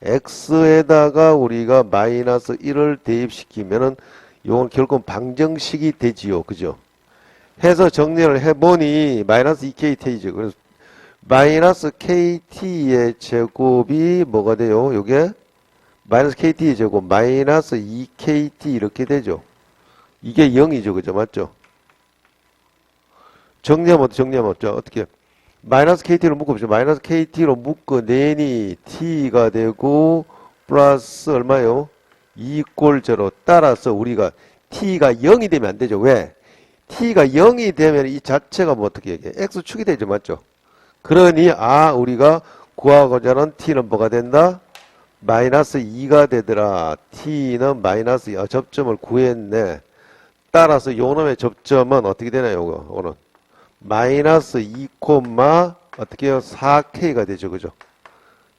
X에다가 우리가 마이너스 1을 대입시키면은 이건 결국 방정식이 되지요. 그죠? 해서 정리를 해보니 마이너스 2KT죠. 그래서 마이너스 KT의 제곱이 뭐가 돼요? 요게 마이너스 KT의 제곱 마이너스 2KT 이렇게 되죠. 이게 0이죠. 그죠? 맞죠? 정리하면 어떻게 마이너스 KT로 묶어보죠. 마이너스 KT로 묶어내니 T가 되고 플러스 얼마요? 2꼴0 따라서 우리가 T가 0이 되면 안 되죠. 왜? T가 0이 되면 이 자체가 뭐 어떻게 얘기해? X축이 되죠. 맞죠? 그러니 우리가 구하고자 하는 T는 뭐가 된다? 마이너스 2가 되더라. T는 마이너스 2. 접점을 구했네. 따라서 요 놈의 접점은 어떻게 되나요? 요거는 마이너스 2, 어떻게 해요? 4K가 되죠. 그죠?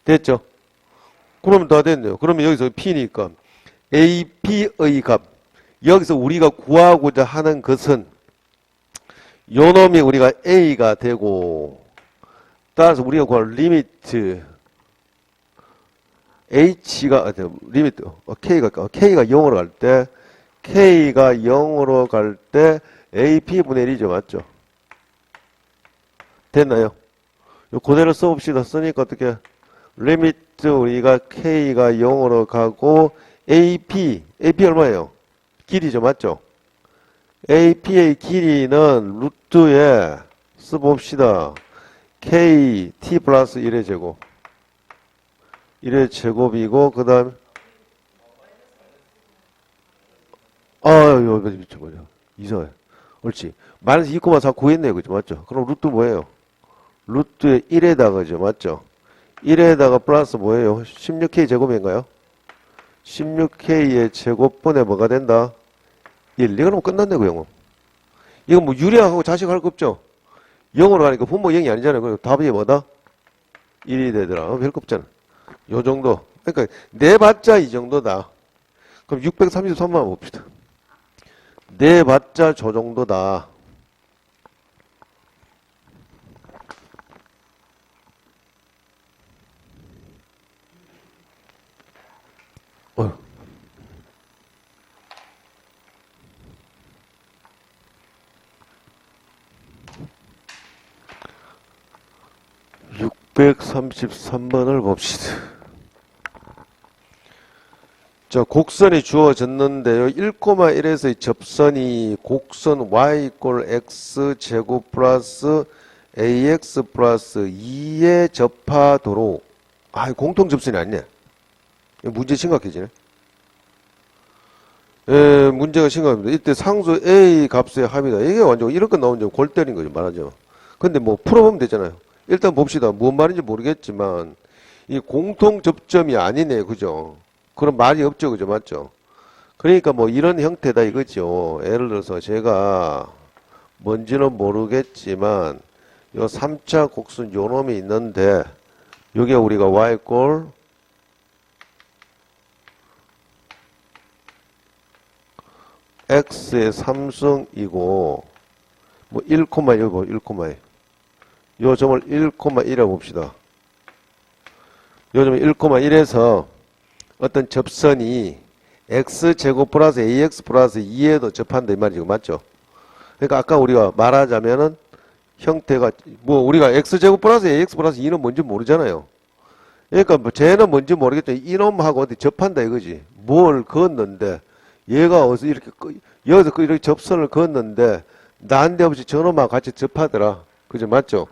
됐죠? 그러면 다 됐네요. 그러면 여기서 P니까 AP의 값. 여기서 우리가 구하고자 하는 것은 요 놈이 우리가 A가 되고 따라서 우리가 구할 리미트 H가 리미트 K가 0으로 갈 때 AP분의 1이죠. 맞죠? 됐나요? 요 그대로 써봅시다. 쓰니까 어떻게 리미트 우리가 K가 0으로 가고 AP 얼마예요? 길이죠. 맞죠? AP의 길이는 루트에 써봅시다. K T 플러스 1의 제곱 1의 제곱이고 그 다음 여기 미쳐버려. 이상해. 옳지. 마이너스 2,4 구했네요. 그죠? 맞죠? 그럼 루트 뭐예요? 루트에 1에다가죠. 맞죠? 1에다가 플러스 뭐예요? 16K 제곱인가요? 16K의 제곱분에 뭐가 된다? 1. 이거는 끝났네, 그 영어. 이거 뭐 유리하고 자식할 거 없죠? 0으로 가니까 분모 0이 아니잖아요. 그럼 답이 뭐다? 1이 되더라. 별거 없잖아. 요 정도. 그러니까 내봤자 이 정도다. 그럼 633만 봅시다. 내봤자 저 정도다. 어휴. 633번을 봅시다. 자, 곡선이 주어졌는데요. 1,1에서의 접선이 곡선 y 꼴 x 제곱 플러스 ax 플러스 2에 접하도록 공통 접선이 아니네. 문제 심각해지네. 문제가 심각합니다. 이때 상수 A 값의 합이다. 이게 완전 이런 거 나오면 골 때린 거죠, 말하죠. 근데 뭐 풀어보면 되잖아요. 일단 봅시다. 뭔 말인지 모르겠지만 이 공통 접점이 아니네, 그죠? 그런 말이 없죠, 그죠? 맞죠? 그러니까 뭐 이런 형태다 이거죠. 예를 들어서 제가 뭔지는 모르겠지만 요 3차 곡선 요 놈이 있는데 여기에 우리가 y꼴 x의 3승이고 뭐 1, 여기 1, 요 점을 1,1이라고 봅시다. 요 점을 1,1에서 어떤 접선이 x제곱 플러스 ax 플러스 2에도 접한다 이 말이죠. 맞죠? 그러니까 아까 우리가 말하자면은 형태가 뭐 우리가 x제곱 플러스 ax 플러스 2는 뭔지 모르잖아요. 그러니까 뭐 쟤는 뭔지 모르겠지만 이놈하고 어디 접한다 이거지. 뭘 그었는데 얘가 어디서 이렇게 여기서 이렇게 접선을 그었는데 난데없이 저놈하고 같이 접하더라. 그죠? 맞죠?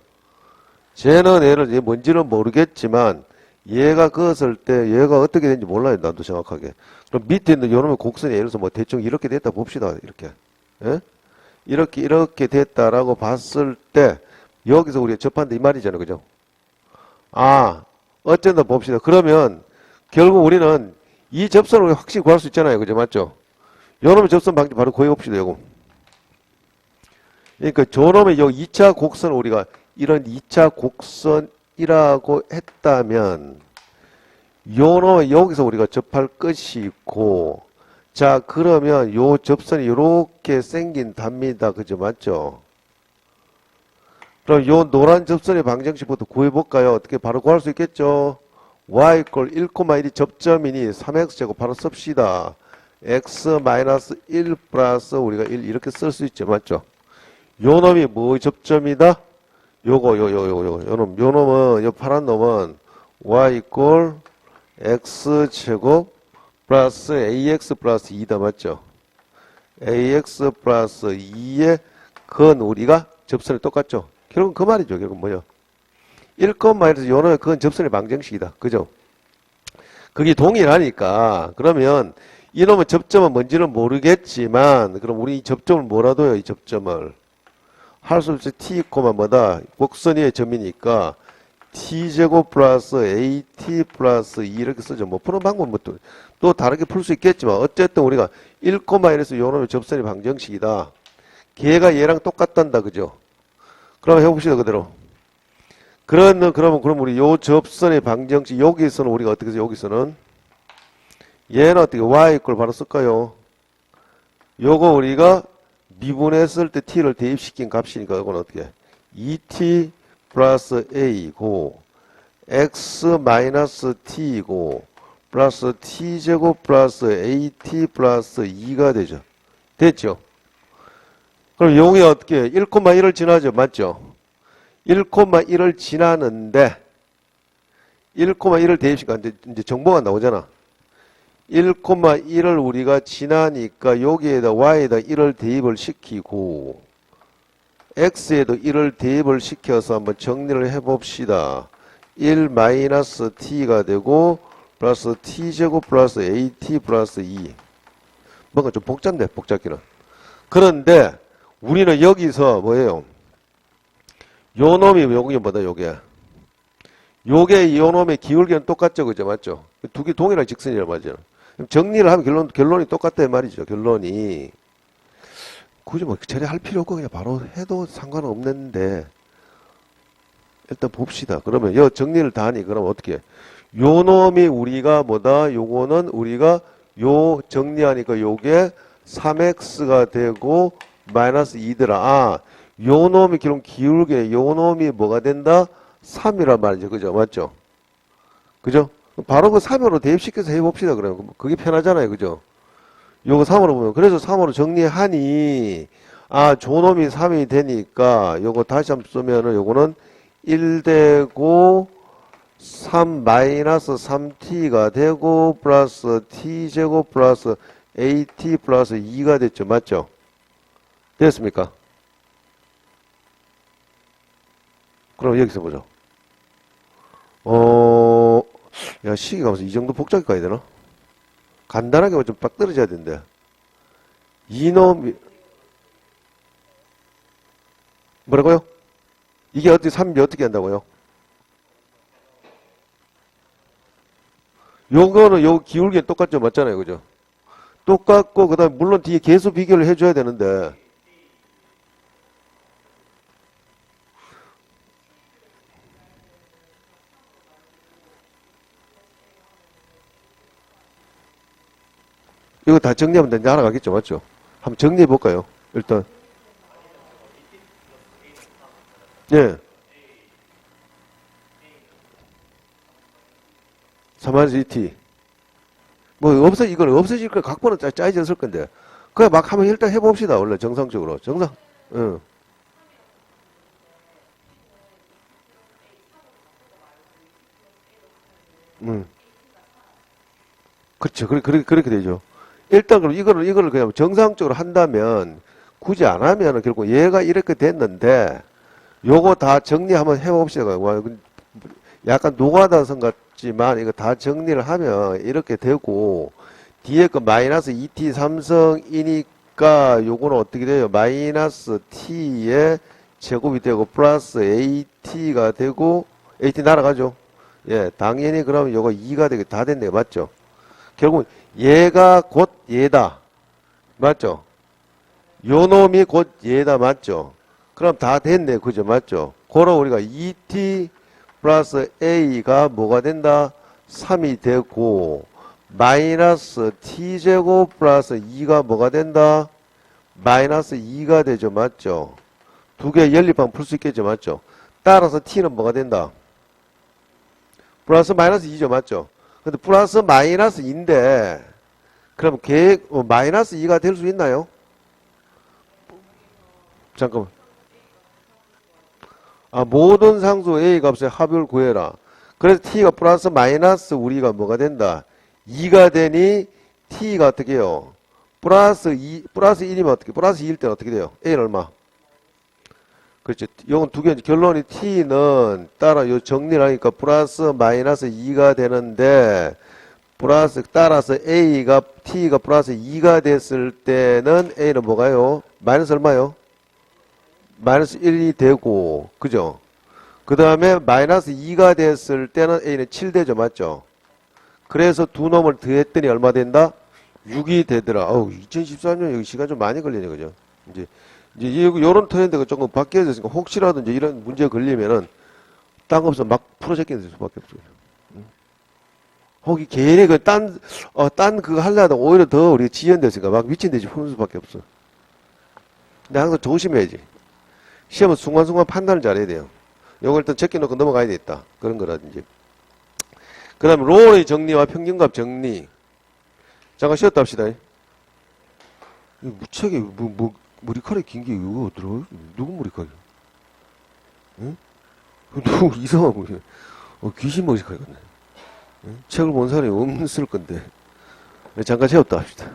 쟤는 얘를 뭔지는 모르겠지만 얘가 그었을 때 얘가 어떻게 되는지 몰라요. 나도 정확하게. 그럼 밑에 있는 요놈의 곡선이 예를 들어서 뭐 대충 이렇게 됐다 봅시다. 이렇게. 예? 이렇게 됐다라고 봤을 때 여기서 우리가 접한다 이 말이잖아요. 그죠? 아, 어쩐다 봅시다. 그러면 결국 우리는 이 접선을 확실히 구할 수 있잖아요. 그죠? 맞죠? 요놈의 접선 방지 바로 구해봅시다. 요거. 그러니까 저놈의 요 2차 곡선을 우리가 이런 2차 곡선이라고 했다면 요놈의 여기서 우리가 접할 것이고 자 그러면 요 접선이 요렇게 생긴답니다. 그죠? 맞죠? 그럼 요 노란 접선의 방정식부터 구해볼까요? 어떻게 바로 구할 수 있겠죠? y 꼴 1,1이 접점이니 3x제곱 바로 씁시다. x-1 플러스 우리가 1 이렇게 쓸 수 있죠. 맞죠? 요 놈이 뭐 접점이다? 요 놈은 요 파란 놈은 y 꼴 x제곱 플러스 ax 플러스 2다. 맞죠? ax 플러스 2의 건 우리가 접선이 똑같죠? 결국은 그 말이죠. 결국은 뭐요? 1,1에서 요 놈의 그건 접선의 방정식이다. 그죠? 그게 동일하니까 그러면 이놈의 접점은 뭔지는 모르겠지만 그럼 우리 이 접점을 뭐라도요? 이 접점을 할 수 없이 t, 뭐다? 곡선 위의 점이니까 t제곱 플러스 at 플러스 2 이렇게 쓰죠. 뭐 푸는 방법은 뭐 또 다르게 풀 수 있겠지만 어쨌든 우리가 1,1에서 요놈의 접선의 방정식이다. 걔가 얘랑 똑같단다. 그죠? 그럼 해봅시다. 그대로. 그러면 우리 요 접선의 방정식 여기서는 우리가 어떻게 해서 여기서는 얘는 어떻게 y 꼴 바로 쓸까요? 요거 우리가 미분했을 때 t를 대입시킨 값이니까 이건 어떻게 2t 플러스 a고 x 마이너스 t이고 플러스 t제곱 플러스 at 플러스 2가 되죠. 됐죠? 그럼 요게 어떻게 1,1을 지나죠. 맞죠? 1,1을 지나는데 1,1을 대입시키니까 이제 정보가 나오잖아. 1,1을 우리가 지나니까 여기에다 y에다 1을 대입을 시키고 x에도 1을 대입을 시켜서 한번 정리를 해봅시다. 1 마이너스 t가 되고 플러스 t제곱 플러스 at 플러스 2 뭔가 좀 복잡네. 복잡기는. 그런데 우리는 여기서 뭐예요? 요 놈이 여기 뭐다 요게 요게 요 놈의 기울기는 똑같죠. 그죠? 맞죠? 두 개 동일한 직선이란 말이죠. 정리를 하면 결론이 똑같단 말이죠. 결론이 굳이 뭐 처리할 필요 없고 그냥 바로 해도 상관은 없는데 일단 봅시다. 그러면 요 정리를 다 하니 그럼 어떻게 해? 요 놈이 우리가 뭐다? 요거는 우리가 요 정리하니까 요게 3x가 되고 마이너스 2더라. 아, 요 놈이 그럼 기울게 요 놈이 뭐가 된다? 3이란 말이죠. 그죠? 맞죠? 그죠? 바로 그 3으로 대입시켜서 해봅시다. 그러면 그게 편하잖아요. 그죠? 요거 3으로 보면 그래서 3으로 정리하니 아 조놈이 3이 되니까 요거 다시 한번 쓰면은 요거는 1 되고 3 마이너스 3t가 되고 플러스 t제곱 플러스 at 플러스 2가 됐죠. 맞죠? 됐습니까? 그럼 여기서 보죠. 야, 시기가 무슨 이 정도 복잡히 가야 되나? 간단하게 좀 빡 떨어져야 된대. 이놈이, 뭐라고요? 이게 어떻게, 3이 어떻게 한다고요? 요거는 요 기울기는 똑같죠? 맞잖아요. 그죠? 똑같고, 그 다음에 물론 뒤에 계수 비교를 해줘야 되는데, 이거 다 정리하면 이제 알아가겠죠? 맞죠? 한번 정리해 볼까요? 일단. 예. 3-2t. 이건 없어질 거, 각본은 짜여졌을 건데. 그냥 막 한번 일단 해봅시다. 원래 정상적으로. 응. 응. 그렇죠. 그렇게 되죠. 일단 그럼 이거를 그냥 정상적으로 한다면, 굳이 안 하면은 결국 얘가 이렇게 됐는데, 요거 다 정리 한번 해봅시다. 와, 약간 노가다성 같지만, 이거 다 정리를 하면 이렇게 되고, 뒤에 거 마이너스 2t 삼성이니까 요거는 어떻게 돼요? 마이너스 t의 제곱이 되고 플러스 at가 되고 at 날아가죠. 예, 당연히 그러면 요거 2가 되게 다 됐네요. 맞죠? 결국 얘가 곧 얘다. 맞죠? 요 놈이 곧 얘다. 맞죠? 그럼 다 됐네. 그죠? 맞죠? 그럼 우리가 2t 플러스 a가 뭐가 된다? 3이 되고 마이너스 t제곱 플러스 2가 뭐가 된다? 마이너스 2가 되죠. 맞죠? 두 개 연립하면 풀 수 있겠죠. 맞죠? 따라서 t는 뭐가 된다? 플러스 마이너스 2죠. 맞죠? 근데 플러스 마이너스 2인데 그럼 마이너스 2가 될 수 있나요? 잠깐만. 모든 상수 a 값의 합을 구해라. 그래서 t가 플러스 마이너스 우리가 뭐가 된다? 2가 되니 t가 어떻게 해요? 플러스 1이면 어떻게? 플러스 2일 때는 어떻게 돼요? a는 얼마? 그렇죠. 이건 두 개, 결론이 t는 따라 요 정리를 하니까 플러스 마이너스 2가 되는데 따라서 t가 플러스 2가 됐을 때는 a는 뭐가요? 마이너스 얼마요? 마이너스 1이 되고, 그죠? 그 다음에 마이너스 2가 됐을 때는 a는 7 되죠. 맞죠? 그래서 두 놈을 더했더니 얼마 된다? 6이 되더라. 2014년 여기 시간 좀 많이 걸리네. 그죠? 이제 요런 트렌드가 조금 바뀌어져 있으니까 혹시라도 이제 이런 문제 걸리면은 딴 거 없어 막 풀어 제끼는 수밖에 없어요. 혹이 괜히 딴 그거 하려다 오히려 더 우리가 지연됐으니까 막 미친 듯이 푸는 수밖에 없어. 근데 항상 조심해야지. 시험은 순간순간 판단을 잘해야 돼요. 요걸 일단 제껴놓고 넘어가야 되겠다. 그런 거라든지. 그 다음에 롤의 정리와 평균값 정리. 잠깐 쉬었다 합시다. 무척이, 머리카락이 긴 게 이거 어더라? 누구 머리카락이야? 응? 누구 이상한 거야? 귀신 머리카락 같네. 응? 책을 본 사람이 없을 건데. 잠깐 쉬었다 합시다.